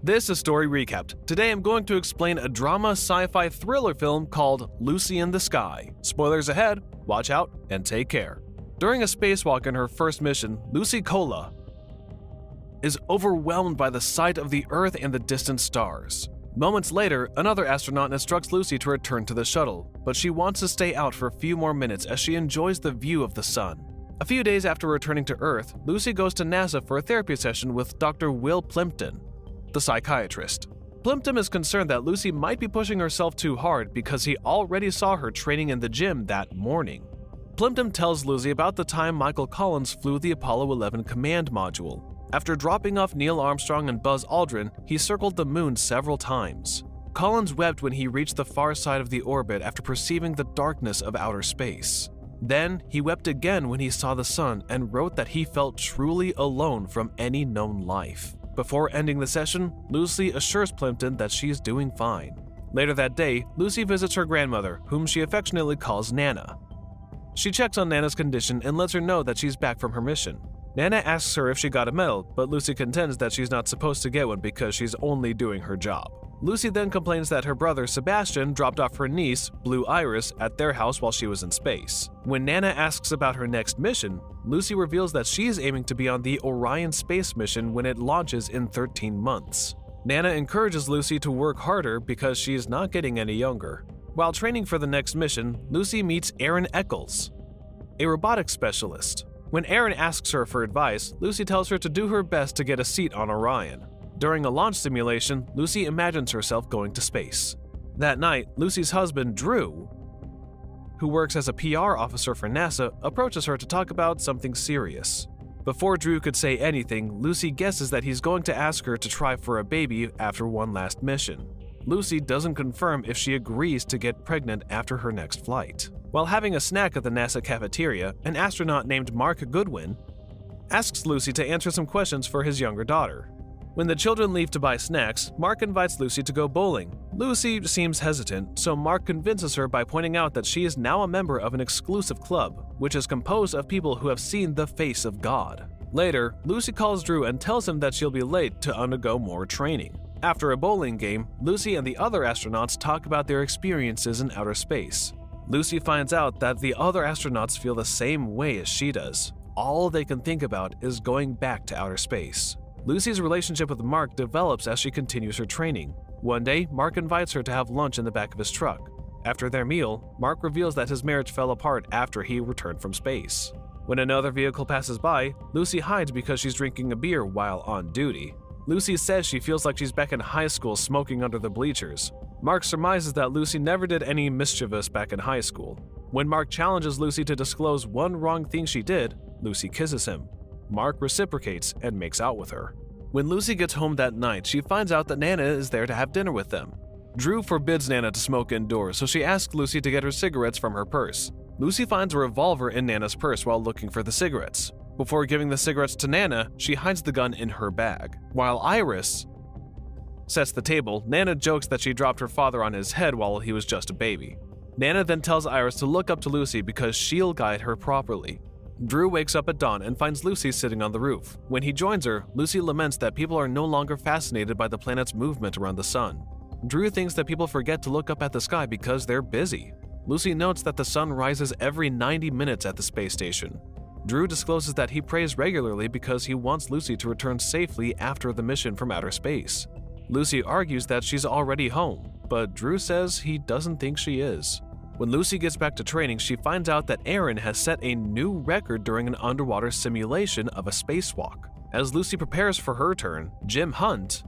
This is Story Recapped. Today I'm going to explain a drama sci-fi thriller film called Lucy in the Sky. Spoilers ahead, watch out, and take care. During a spacewalk in her first mission, Lucy Cola is overwhelmed by the sight of the Earth and the distant stars. Moments later, another astronaut instructs Lucy to return to the shuttle, but she wants to stay out for a few more minutes as she enjoys the view of the sun. A few days after returning to Earth, Lucy goes to NASA for a therapy session with Dr. Will Plimpton, the psychiatrist. Plimpton is concerned that Lucy might be pushing herself too hard because he already saw her training in the gym that morning. Plimpton tells Lucy about the time Michael Collins flew the Apollo 11 command module. After dropping off Neil Armstrong and Buzz Aldrin, he circled the moon several times. Collins wept when he reached the far side of the orbit after perceiving the darkness of outer space. Then, he wept again when he saw the sun and wrote that he felt truly alone from any known life. Before ending the session, Lucy assures Plimpton that she is doing fine. Later that day, Lucy visits her grandmother, whom she affectionately calls Nana. She checks on Nana's condition and lets her know that she's back from her mission. Nana asks her if she got a medal, but Lucy contends that she's not supposed to get one because she's only doing her job. Lucy then complains that her brother Sebastian dropped off her niece, Blue Iris, at their house while she was in space. When Nana asks about her next mission, Lucy reveals that she is aiming to be on the Orion space mission when it launches in 13 months. Nana encourages Lucy to work harder because she is not getting any younger. While training for the next mission, Lucy meets Aaron Eccles, a robotics specialist. When Aaron asks her for advice, Lucy tells her to do her best to get a seat on Orion. During a launch simulation, Lucy imagines herself going to space. That night, Lucy's husband, Drew, who works as a PR officer for NASA, approaches her to talk about something serious. Before Drew could say anything, Lucy guesses that he's going to ask her to try for a baby after one last mission. Lucy doesn't confirm if she agrees to get pregnant after her next flight. While having a snack at the NASA cafeteria, an astronaut named Mark Goodwin asks Lucy to answer some questions for his younger daughter. When the children leave to buy snacks, Mark invites Lucy to go bowling. Lucy seems hesitant, so Mark convinces her by pointing out that she is now a member of an exclusive club, which is composed of people who have seen the face of God. Later, Lucy calls Drew and tells him that she'll be late to undergo more training. After a bowling game, Lucy and the other astronauts talk about their experiences in outer space. Lucy finds out that the other astronauts feel the same way as she does. All they can think about is going back to outer space. Lucy's relationship with Mark develops as she continues her training. One day, Mark invites her to have lunch in the back of his truck. After their meal, Mark reveals that his marriage fell apart after he returned from space. When another vehicle passes by, Lucy hides because she's drinking a beer while on duty. Lucy says she feels like she's back in high school smoking under the bleachers. Mark surmises that Lucy never did any mischievous back in high school. When Mark challenges Lucy to disclose one wrong thing she did, Lucy kisses him. Mark reciprocates and makes out with her. When Lucy gets home that night, she finds out that Nana is there to have dinner with them. Drew forbids Nana to smoke indoors, so she asks Lucy to get her cigarettes from her purse. Lucy finds a revolver in Nana's purse while looking for the cigarettes. Before giving the cigarettes to Nana, she hides the gun in her bag. While Iris sets the table, Nana jokes that she dropped her father on his head while he was just a baby. Nana then tells Iris to look up to Lucy because she'll guide her properly. Drew wakes up at dawn and finds Lucy sitting on the roof. When he joins her, Lucy laments that people are no longer fascinated by the planet's movement around the sun. Drew thinks that people forget to look up at the sky because they're busy. Lucy notes that the sun rises every 90 minutes at the space station. Drew discloses that he prays regularly because he wants Lucy to return safely after the mission from outer space. Lucy argues that she's already home, but Drew says he doesn't think she is. When Lucy gets back to training, she finds out that Aaron has set a new record during an underwater simulation of a spacewalk. As Lucy prepares for her turn, Jim Hunt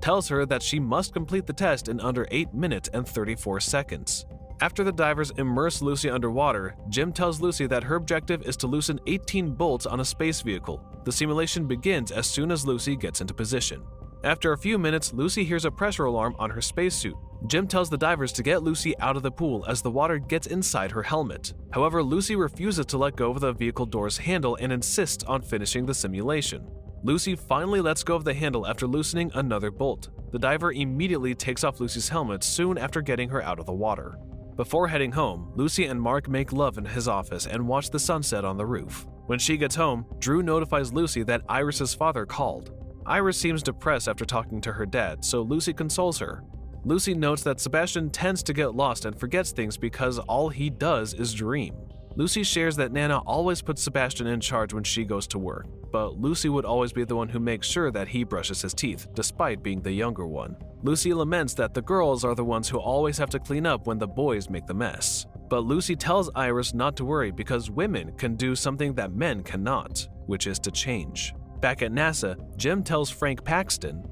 tells her that she must complete the test in under 8 minutes and 34 seconds. After the divers immerse Lucy underwater, Jim tells Lucy that her objective is to loosen 18 bolts on a space vehicle. The simulation begins as soon as Lucy gets into position. After a few minutes, Lucy hears a pressure alarm on her spacesuit. Jim tells the divers to get Lucy out of the pool as the water gets inside her helmet. However, Lucy refuses to let go of the vehicle door's handle and insists on finishing the simulation. Lucy finally lets go of the handle after loosening another bolt. The diver immediately takes off Lucy's helmet soon after getting her out of the water. Before heading home, Lucy and Mark make love in his office and watch the sunset on the roof. When she gets home, Drew notifies Lucy that Iris's father called. Iris seems depressed after talking to her dad, so Lucy consoles her. Lucy notes that Sebastian tends to get lost and forgets things because all he does is dream. Lucy shares that Nana always puts Sebastian in charge when she goes to work, but Lucy would always be the one who makes sure that he brushes his teeth, despite being the younger one. Lucy laments that the girls are the ones who always have to clean up when the boys make the mess. But Lucy tells Iris not to worry because women can do something that men cannot, which is to change. Back at NASA, Jim tells Frank Paxton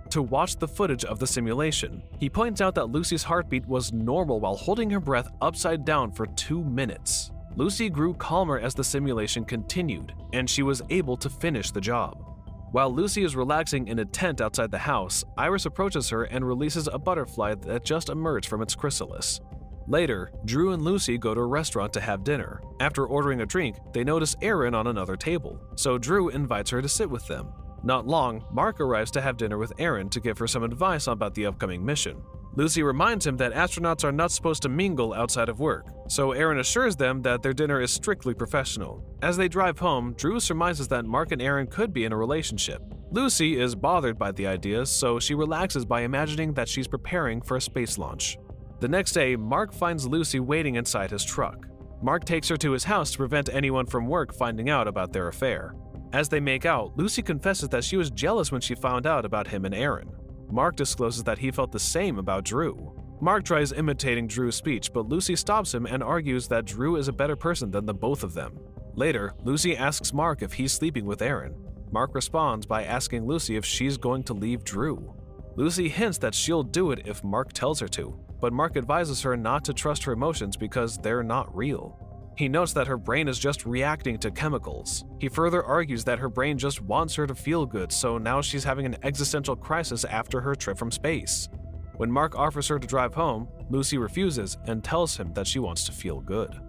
to watch the footage of the simulation. He points out that Lucy's heartbeat was normal while holding her breath upside down for 2 minutes. Lucy grew calmer as the simulation continued, and she was able to finish the job. While Lucy is relaxing in a tent outside the house, Iris approaches her and releases a butterfly that just emerged from its chrysalis. Later, Drew and Lucy go to a restaurant to have dinner. After ordering a drink, they notice Erin on another table, so Drew invites her to sit with them. Not long, Mark arrives to have dinner with Erin to give her some advice about the upcoming mission. Lucy reminds him that astronauts are not supposed to mingle outside of work, so Erin assures them that their dinner is strictly professional. As they drive home, Drew surmises that Mark and Erin could be in a relationship. Lucy is bothered by the idea, so she relaxes by imagining that she's preparing for a space launch. The next day, Mark finds Lucy waiting inside his truck. Mark takes her to his house to prevent anyone from work finding out about their affair. As they make out, Lucy confesses that she was jealous when she found out about him and Erin. Mark discloses that he felt the same about Drew. Mark tries imitating Drew's speech, but Lucy stops him and argues that Drew is a better person than the both of them. Later, Lucy asks Mark if he's sleeping with Erin. Mark responds by asking Lucy if she's going to leave Drew. Lucy hints that she'll do it if Mark tells her to, but Mark advises her not to trust her emotions because they're not real. He notes that her brain is just reacting to chemicals. He further argues that her brain just wants her to feel good, so now she's having an existential crisis after her trip from space. When Mark offers her to drive home, Lucy refuses and tells him that she wants to feel good.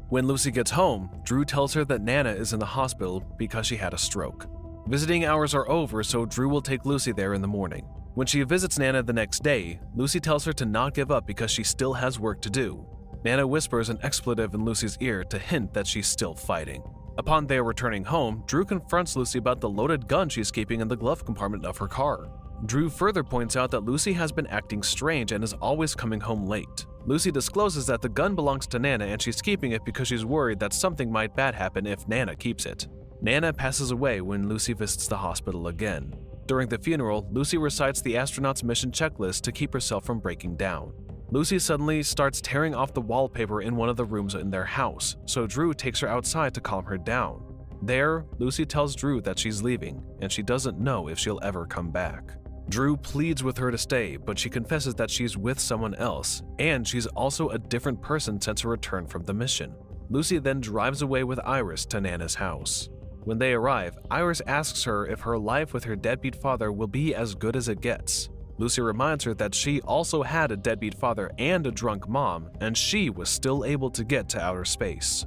When Lucy gets home, Drew tells her that Nana is in the hospital because she had a stroke. Visiting hours are over, so Drew will take Lucy there in the morning. When she visits Nana the next day, Lucy tells her to not give up because she still has work to do. Nana whispers an expletive in Lucy's ear to hint that she's still fighting. Upon their returning home, Drew confronts Lucy about the loaded gun she's keeping in the glove compartment of her car. Drew further points out that Lucy has been acting strange and is always coming home late. Lucy discloses that the gun belongs to Nana and she's keeping it because she's worried that something might bad happen if Nana keeps it. Nana passes away when Lucy visits the hospital again. During the funeral, Lucy recites the astronaut's mission checklist to keep herself from breaking down. Lucy suddenly starts tearing off the wallpaper in one of the rooms in their house, so Drew takes her outside to calm her down. There, Lucy tells Drew that she's leaving, and she doesn't know if she'll ever come back. Drew pleads with her to stay, but she confesses that she's with someone else, and she's also a different person since her return from the mission. Lucy then drives away with Iris to Nana's house. When they arrive, Iris asks her if her life with her deadbeat father will be as good as it gets. Lucy reminds her that she also had a deadbeat father and a drunk mom, and she was still able to get to outer space.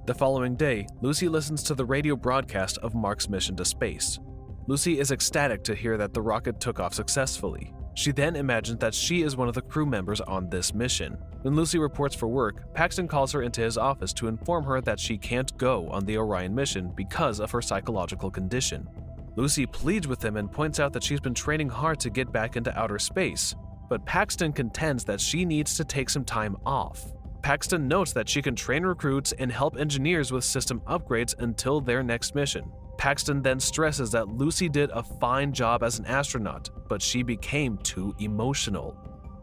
The following day, Lucy listens to the radio broadcast of Mark's mission to space. Lucy is ecstatic to hear that the rocket took off successfully. She then imagines that she is one of the crew members on this mission. When Lucy reports for work, Paxton calls her into his office to inform her that she can't go on the Orion mission because of her psychological condition. Lucy pleads with him and points out that she's been training hard to get back into outer space, but Paxton contends that she needs to take some time off. Paxton notes that she can train recruits and help engineers with system upgrades until their next mission. Paxton then stresses that Lucy did a fine job as an astronaut, but she became too emotional.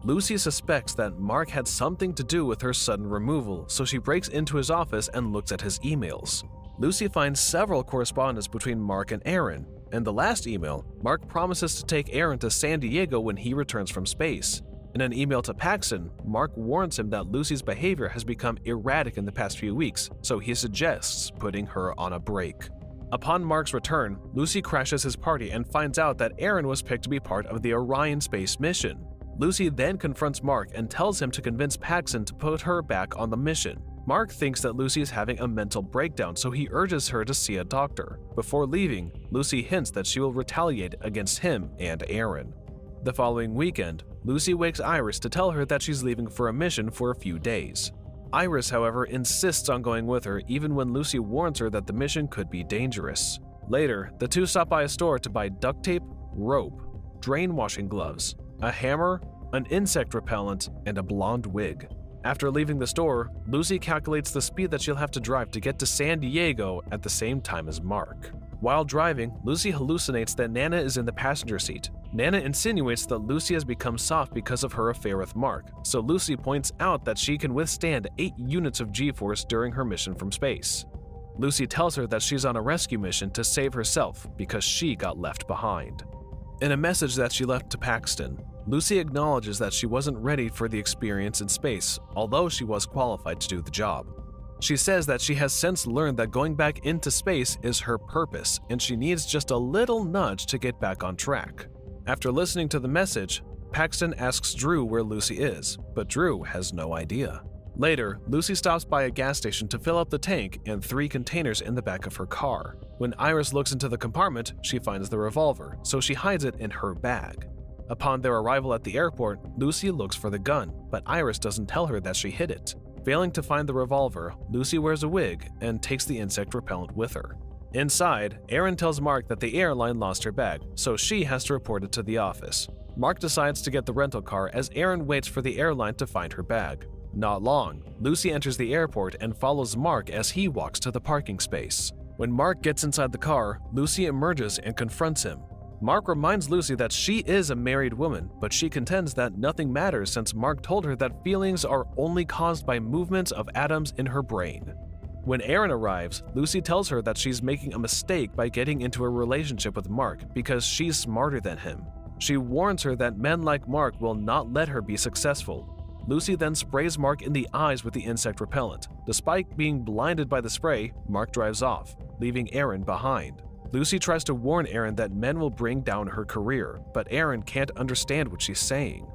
Lucy suspects that Mark had something to do with her sudden removal, so she breaks into his office and looks at his emails. Lucy finds several correspondence between Mark and Erin. In the last email, Mark promises to take Erin to San Diego when he returns from space. In an email to Paxton, Mark warns him that Lucy's behavior has become erratic in the past few weeks, so he suggests putting her on a break. Upon Mark's return, Lucy crashes his party and finds out that Erin was picked to be part of the Orion space mission. Lucy then confronts Mark and tells him to convince Paxton to put her back on the mission. Mark thinks that Lucy is having a mental breakdown, so he urges her to see a doctor. Before leaving, Lucy hints that she will retaliate against him and Erin. The following weekend, Lucy wakes Iris to tell her that she's leaving for a mission for a few days. Iris, however, insists on going with her even when Lucy warns her that the mission could be dangerous. Later, the two stop by a store to buy duct tape, rope, drain washing gloves, a hammer, an insect repellent, and a blonde wig. After leaving the store, Lucy calculates the speed that she'll have to drive to get to San Diego at the same time as Mark. While driving, Lucy hallucinates that Nana is in the passenger seat. Nana insinuates that Lucy has become soft because of her affair with Mark, so Lucy points out that she can withstand 8 units of G-force during her mission from space. Lucy tells her that she's on a rescue mission to save herself because she got left behind. In a message that she left to Paxton, Lucy acknowledges that she wasn't ready for the experience in space, although she was qualified to do the job. She says that she has since learned that going back into space is her purpose, and she needs just a little nudge to get back on track. After listening to the message, Paxton asks Drew where Lucy is, but Drew has no idea. Later, Lucy stops by a gas station to fill up the tank and 3 containers in the back of her car. When Iris looks into the compartment, she finds the revolver, so she hides it in her bag. Upon their arrival at the airport, Lucy looks for the gun, but Iris doesn't tell her that she hid it. Failing to find the revolver, Lucy wears a wig and takes the insect repellent with her. Inside, Erin tells Mark that the airline lost her bag, so she has to report it to the office. Mark decides to get the rental car as Erin waits for the airline to find her bag. Not long, Lucy enters the airport and follows Mark as he walks to the parking space. When Mark gets inside the car, Lucy emerges and confronts him. Mark reminds Lucy that she is a married woman, but she contends that nothing matters since Mark told her that feelings are only caused by movements of atoms in her brain. When Erin arrives, Lucy tells her that she's making a mistake by getting into a relationship with Mark because she's smarter than him. She warns her that men like Mark will not let her be successful. Lucy then sprays Mark in the eyes with the insect repellent. Despite being blinded by the spray, Mark drives off, leaving Erin behind. Lucy tries to warn Erin that men will bring down her career, but Erin can't understand what she's saying.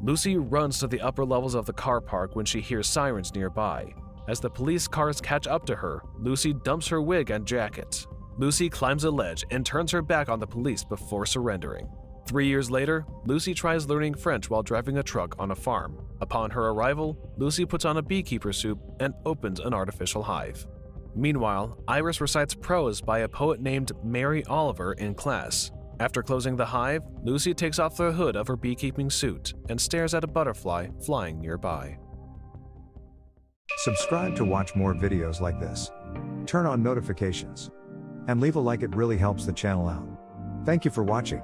Lucy runs to the upper levels of the car park when she hears sirens nearby. As the police cars catch up to her, Lucy dumps her wig and jacket. Lucy climbs a ledge and turns her back on the police before surrendering. 3 years later, Lucy tries learning French while driving a truck on a farm. Upon her arrival, Lucy puts on a beekeeper suit and opens an artificial hive. Meanwhile, Iris recites prose by a poet named Mary Oliver in class. After closing the hive, Lucy takes off the hood of her beekeeping suit and stares at a butterfly flying nearby. Subscribe to watch more videos like this. Turn on notifications. And leave a like, it really helps the channel out. Thank you for watching.